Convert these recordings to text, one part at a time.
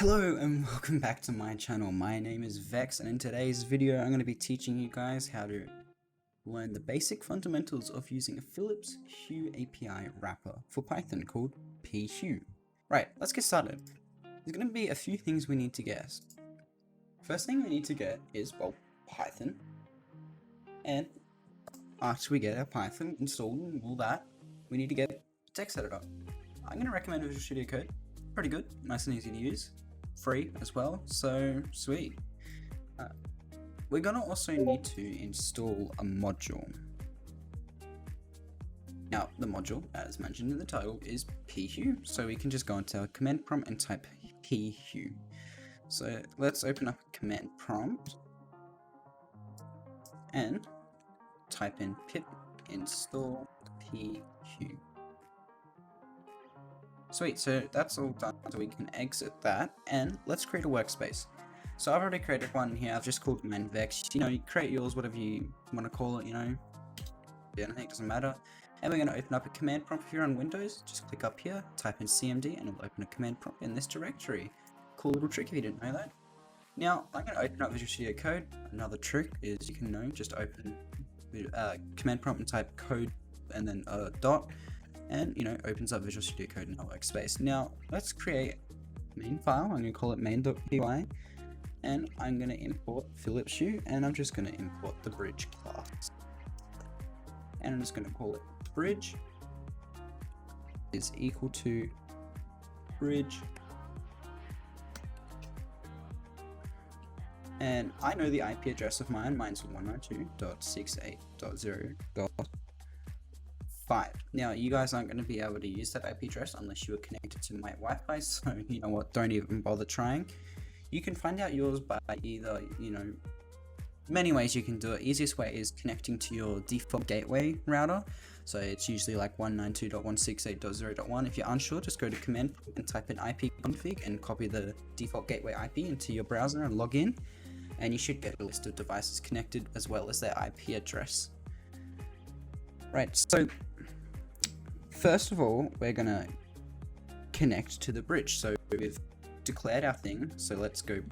Hello and welcome back to my channel. My name is Vex, and in today's video I'm going to be teaching you guys how to learn the basic fundamentals of using a Philips Hue API wrapper for Python called PHUE. Right, let's get started. There's going to be a few things we need to guess. First thing we need to get is, well, Python. And after we get our Python installed and all that, we need to get a text editor. I'm going to recommend Visual Studio Code. Pretty good, nice and easy to use. Free as well, so sweet. We're gonna also need to install a module. Now, the module, as mentioned in the title, is PHUE, so we can just go into our command prompt and type PHUE. So let's open up a command prompt and type in pip install PHUE. Sweet, so that's all done, so we can exit that, and let's create a workspace. So I've already created one here. I've just called Vex. You know, you create yours, whatever you want to call it, you know. Anything, doesn't matter. And we're going to open up a command prompt. If you're on Windows, just click up here, type in cmd, and it'll open a command prompt in this directory. Cool little trick if you didn't know that. Now, I'm going to open up Visual Studio Code. Another trick is you can just open command prompt and type code and then dot. And opens up Visual Studio Code in our workspace. Now let's create a main file. I'm going to call it main.py, and I'm going to import Philips Hue, and I'm just going to import the bridge class, and I'm just going to call it bridge is equal to bridge, and I know the IP address of mine's 192.68.0.5. Now, you guys aren't going to be able to use that IP address unless you are connected to my Wi-Fi, so you know what, don't even bother trying. You can find out yours by either, many ways you can do it. Easiest way is connecting to your default gateway router, so it's usually like 192.168.0.1. If you're unsure, just go to command and type in ipconfig and copy the default gateway IP into your browser and log in, and you should get a list of devices connected as well as their IP address. Right, so first of all, we're gonna connect to the bridge. So we've declared our thing. So let's go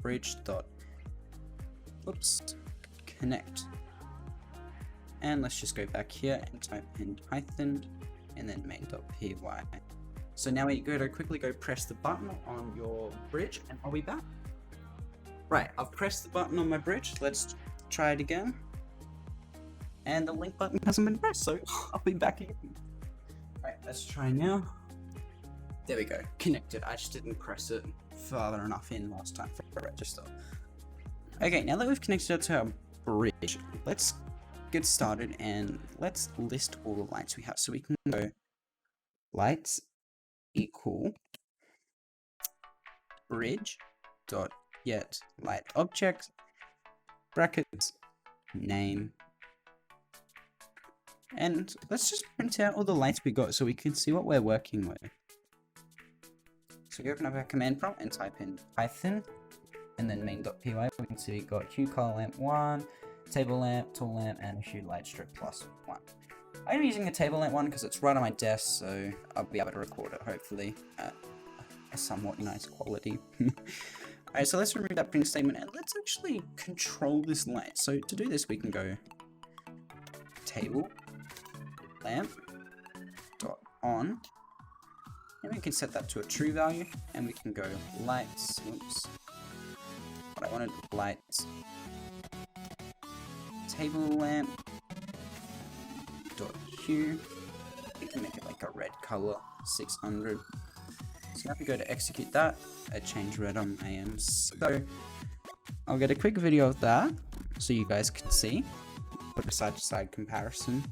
connect. And let's just go back here and type in Python and then main.py. So now we quickly press the button on your bridge, and I'll be back. Right, I've pressed the button on my bridge. Let's try it again. And the link button hasn't been pressed, so I'll be back again. Right, let's try now. There we go, connected. I just didn't press it far enough in last time for the register. Okay, now that we've connected it to our bridge, let's get started and let's list all the lights we have. So we can go lights equal bridge dot get light object brackets name. And let's just print out all the lights we got so we can see what we're working with. So we open up our command prompt and type in Python and then main.py. We can see we got hue color lamp 1, table lamp, tool lamp, and hue light strip plus 1. I'm using the table lamp one because it's right on my desk, so I'll be able to record it hopefully at a somewhat nice quality. Alright, so let's remove that print statement and let's actually control this light. So to do this, we can go table lamp dot on, and we can set that to a true value, and we can go lights, but I wanted lights table lamp dot hue. We can make it like a red color, 600. So now if we go to execute that, it changed red on my end. So I'll get a quick video of that so you guys can see, put a side to side comparison.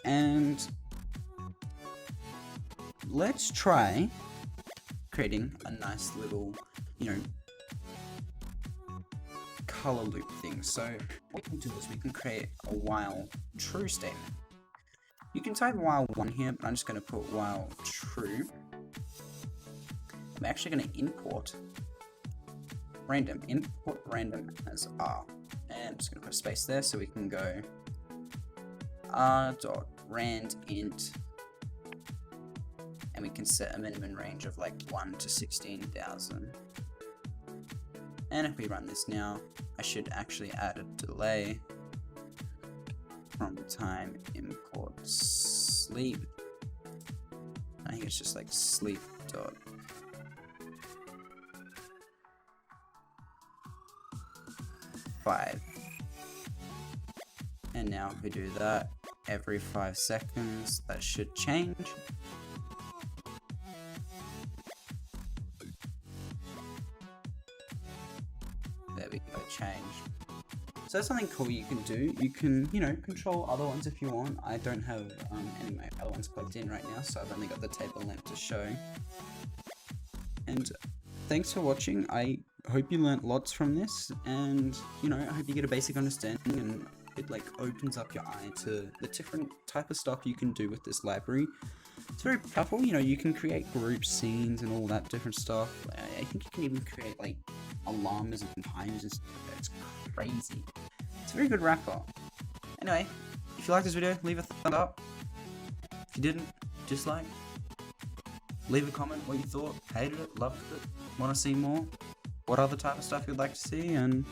And let's try creating a nice little, color loop thing. So what we can do is we can create a while true statement. You can type while 1 here, but I'm just going to put while true. I'm actually going to import random as R. And I'm just going to put a space there so we can go r.randint and we can set a minimum range of like 1 to 16,000. And if we run this now, I should actually add a delay from time import sleep. I think it's just like sleep dot five. And now if we do that every 5 seconds, that should change. There we go, change. So that's something cool you can do. You can, you know, control other ones if you want. I don't have any of my other ones plugged in right now, so I've only got the table lamp to show. And thanks for watching. I hope you learnt lots from this, and you know, I hope you get a basic understanding, and it like opens up your eye to the different type of stuff you can do with this library. It's very powerful. You know, you can create group scenes and all that different stuff. I think you can even create like alarms and timers and stuff. It's crazy. It's a very good wrapper. Anyway, if you like this video, leave a thumbs up. If you didn't, dislike. Leave a comment what you thought, hated it, loved it, want to see more, what other type of stuff you'd like to see, and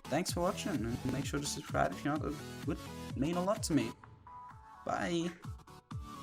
thanks for watching, and make sure to subscribe if you're not. It would mean a lot to me. Bye.